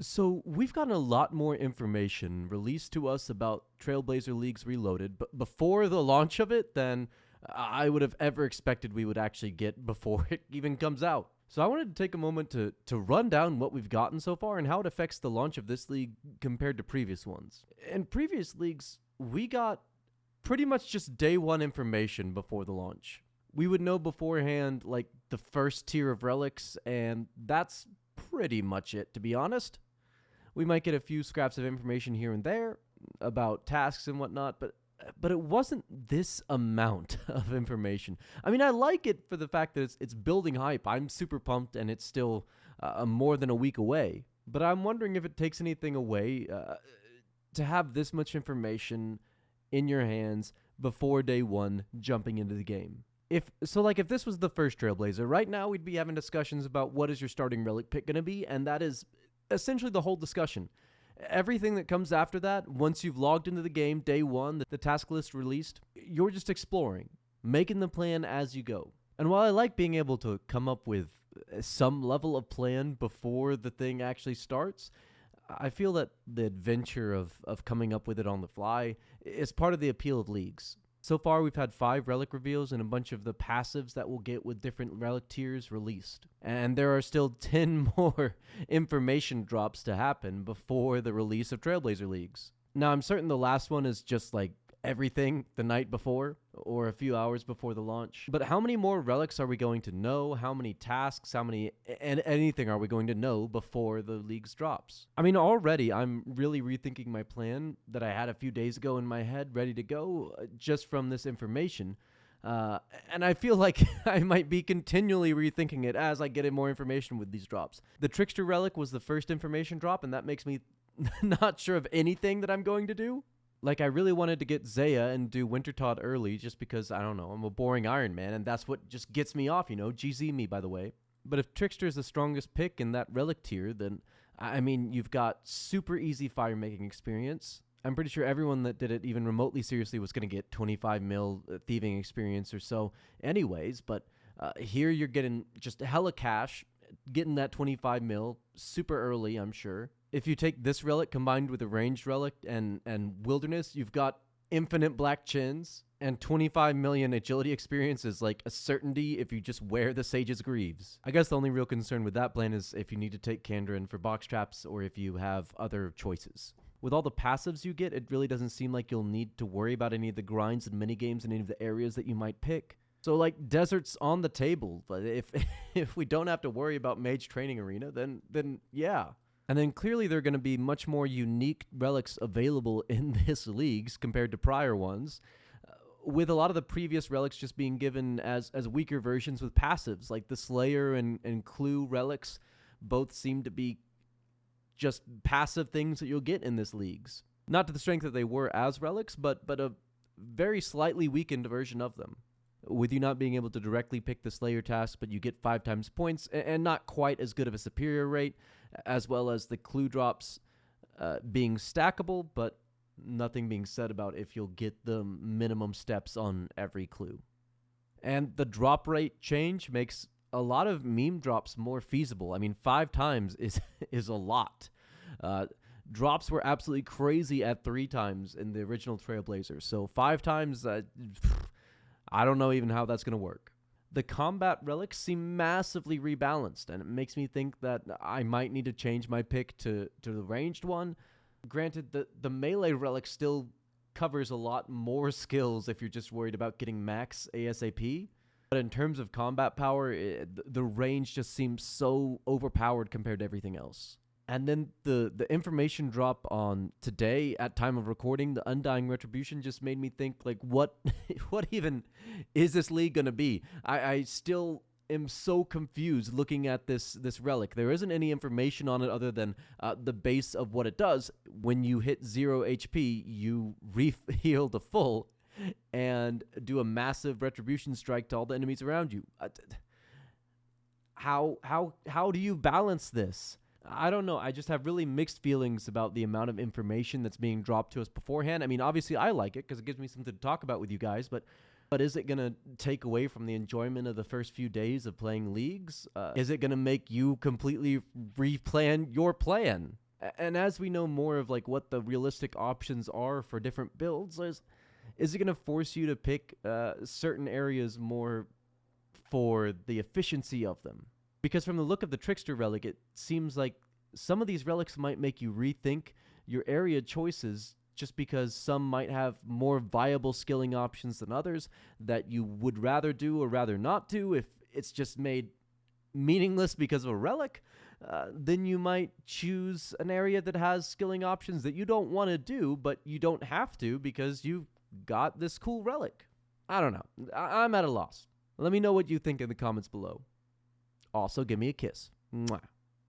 So we've gotten a lot more information released to us about Trailblazer Leagues Reloaded, but before the launch of it than I would have ever expected we would actually get before it even comes out. So I wanted to take a moment to run down what we've gotten so far and how it affects the launch of this league compared to previous ones. In previous leagues, we got pretty much just day one information before the launch. We would know beforehand like the first tier of relics, and that's pretty much it, to be honest. We might get a few scraps of information here and there about tasks and whatnot, but it wasn't this amount of information. I mean, I like it for the fact that it's building hype. I'm super pumped, and it's still more than a week away. But I'm wondering if it takes anything away to have this much information in your hands before day one jumping into the game. If this was the first Trailblazer, right now we'd be having discussions about what is your starting relic pick going to be, and that is essentially the whole discussion. Everything that comes after that, once you've logged into the game, day one, the task list released, you're just exploring, making the plan as you go. And while I like being able to come up with some level of plan before the thing actually starts, I feel that the adventure of coming up with it on the fly is part of the appeal of leagues. So far, we've had 5 relic reveals and a bunch of the passives that we'll get with different relic tiers released. And there are still 10 more information drops to happen before the release of Trailblazer Leagues. Now, I'm certain the last one is just like everything the night before or a few hours before the launch. But how many more relics are we going to know? How many tasks, anything are we going to know before the leagues drops? I mean, already I'm really rethinking my plan that I had a few days ago in my head ready to go just from this information. And I feel like I might be continually rethinking it as I get in more information with these drops. The Trickster Relic was the first information drop, and that makes me not sure of anything that I'm going to do. Like, I really wanted to get Zaya and do Wintertodt early just because, I don't know, I'm a boring Iron Man, and that's what just gets me off, GZ me, by the way. But if Trickster is the strongest pick in that Relic tier, then, I mean, you've got super easy fire-making experience. I'm pretty sure everyone that did it even remotely seriously was going to get 25 mil thieving experience or so anyways, but here you're getting just hella cash, getting that 25 mil super early, I'm sure. If you take this relic combined with a ranged relic and wilderness, you've got infinite black chins, and 25 million agility experience is like a certainty if you just wear the Sage's Greaves. I guess the only real concern with that plan is if you need to take Kandrin for box traps or if you have other choices. With all the passives you get, it really doesn't seem like you'll need to worry about any of the grinds and minigames in any of the areas that you might pick. So, like, Desert's on the table, but if we don't have to worry about Mage Training Arena, then yeah. And then clearly there are going to be much more unique relics available in this leagues compared to prior ones, with a lot of the previous relics just being given as weaker versions with passives, like the Slayer and Clue relics both seem to be just passive things that you'll get in this leagues. Not to the strength that they were as relics, but a very slightly weakened version of them. With you not being able to directly pick the Slayer task, but you get 5 times points and not quite as good of a superior rate, as well as the clue drops being stackable, but nothing being said about if you'll get the minimum steps on every clue. And the drop rate change makes a lot of meme drops more feasible. I mean, 5 times is a lot. Drops were absolutely crazy at 3 times in the original Trailblazer, so 5 times... I don't know even how that's going to work. The combat relics seem massively rebalanced, and it makes me think that I might need to change my pick to the ranged one. Granted, the melee relic still covers a lot more skills if you're just worried about getting max ASAP. But in terms of combat power, the range just seems so overpowered compared to everything else. And then the information drop on today at time of recording, the Undying Retribution, just made me think, like, what even is this league going to be? I still am so confused looking at this relic. There isn't any information on it other than the base of what it does. When you hit 0 HP, you heal to full and do a massive retribution strike to all the enemies around you. How do you balance this? I don't know. I just have really mixed feelings about the amount of information that's being dropped to us beforehand. I mean, obviously, I like it because it gives me something to talk about with you guys, but is it going to take away from the enjoyment of the first few days of playing leagues? Is it going to make you completely replan your plan? And as we know more of like what the realistic options are for different builds, is it going to force you to pick certain areas more for the efficiency of them? Because from the look of the Trickster Relic, it seems like some of these relics might make you rethink your area choices just because some might have more viable skilling options than others that you would rather do or rather not do if it's just made meaningless because of a relic. Then you might choose an area that has skilling options that you don't want to do, but you don't have to because you've got this cool relic. I don't know. I'm at a loss. Let me know what you think in the comments below. Also, give me a kiss. Mwah.